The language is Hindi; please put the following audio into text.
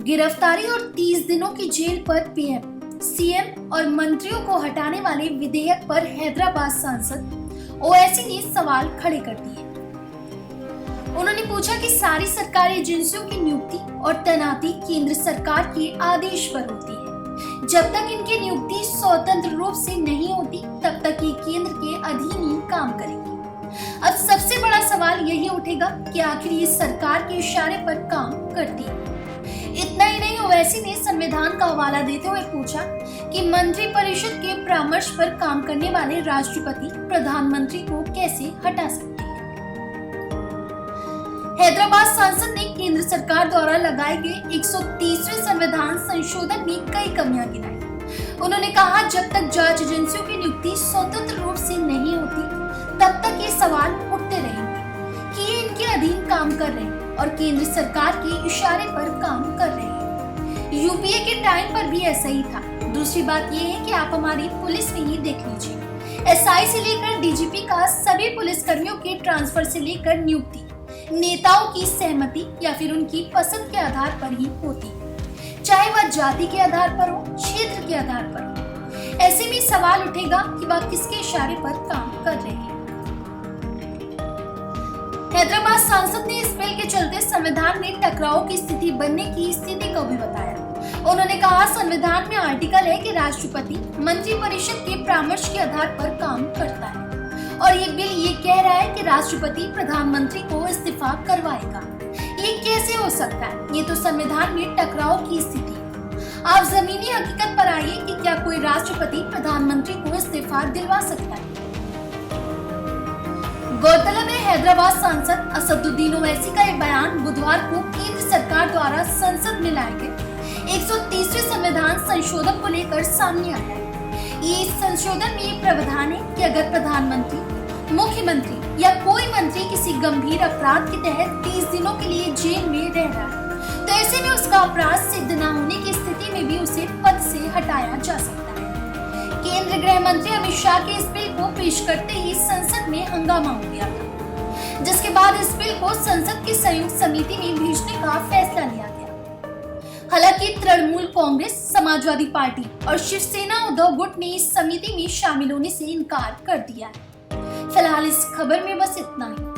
गिरफ्तारी और 30 दिनों की जेल पर पीएम, सीएम और मंत्रियों को हटाने वाले विधेयक पर हैदराबाद सांसद ओवैसी ने सवाल खड़े कर दिए। उन्होंने पूछा कि सारी सरकारी एजेंसियों की नियुक्ति और तैनाती केंद्र सरकार के आदेश पर होती है। जब तक इनकी नियुक्ति स्वतंत्र रूप से नहीं होती तब तक ये केंद्र के अधीन ही काम करेंगी। अब सबसे बड़ा सवाल यही उठेगा कि आखिर ये सरकार के इशारे पर काम करती है। इतना ही नहीं, ओवैसी ने संविधान का हवाला देते हुए पूछा कि मंत्रिपरिषद के परामर्श पर काम करने वाले राष्ट्रपति प्रधानमंत्री को कैसे हटा सकते हैं। हैदराबाद सांसद ने केंद्र सरकार द्वारा लगाए गए 130वें संविधान संशोधन में कई कमियां गिनाई। उन्होंने कहा, जब तक जांच एजेंसियों की नियुक्ति स्वतंत्र रूप से नहीं होती तब तक ये सवाल उठते रहेंगे कि ये इनके अधीन काम कर रहे हैं और केंद्र सरकार के इशारे पर काम कर रहे हैं। यूपीए के टाइम पर भी ऐसा ही था। दूसरी बात ये है कि आप हमारी पुलिस में ही देख लीजिए, एसआई से लेकर डीजीपी का सभी पुलिस कर्मियों के ट्रांसफर से लेकर नियुक्ति नेताओं की सहमति या फिर उनकी पसंद के आधार पर ही होती है, चाहे वह जाति के आधार पर हो, क्षेत्र के आधार पर हो। ऐसे में सवाल उठेगा कि वह किसके इशारे पर काम कर रहे हैं। हैदराबाद सांसद ने इस बिल के चलते संविधान में टकराव की स्थिति बनने की स्थिति को भी बताया। उन्होंने कहा, संविधान में आर्टिकल है कि राष्ट्रपति मंत्रिपरिषद के परामर्श के आधार पर काम करता है और ये बिल ये कह रहा है कि राष्ट्रपति प्रधानमंत्री को इस्तीफा करवाएगा। ये कैसे हो सकता है? ये तो संविधान में टकराव की स्थिति है। आप जमीनी हकीकत पर आइए कि क्या कोई राष्ट्रपति प्रधानमंत्री को इस्तीफा दिलवा सकता है? गौरतलब है, हैदराबाद सांसद असदुद्दीन ओवैसी का यह बयान बुधवार को केंद्र सरकार द्वारा संसद में लाए गए 130वें संविधान संशोधन को लेकर सामने आया है। ये संशोधन में ये प्रावधान है कि अगर प्रधानमंत्री, मुख्यमंत्री या कोई मंत्री किसी गंभीर अपराध के तहत 30 दिनों के लिए जेल में रह रहा है तो ऐसे में उसका अपराध सिद्ध न होने की स्थिति में भी उसे पद से हटाया जा सकता है। केंद्रीय गृह मंत्री अमित शाह के इस बिल को पेश करते ही संसद में हंगामा हो गया था, जिसके बाद इस बिल को संसद की संयुक्त समिति में भेजने का फैसला लिया गया। हालांकि तृणमूल कांग्रेस, समाजवादी पार्टी और शिवसेना उद्धव गुट ने इस समिति में शामिल होने से इनकार कर दिया है। फिलहाल इस खबर में बस इतना ही।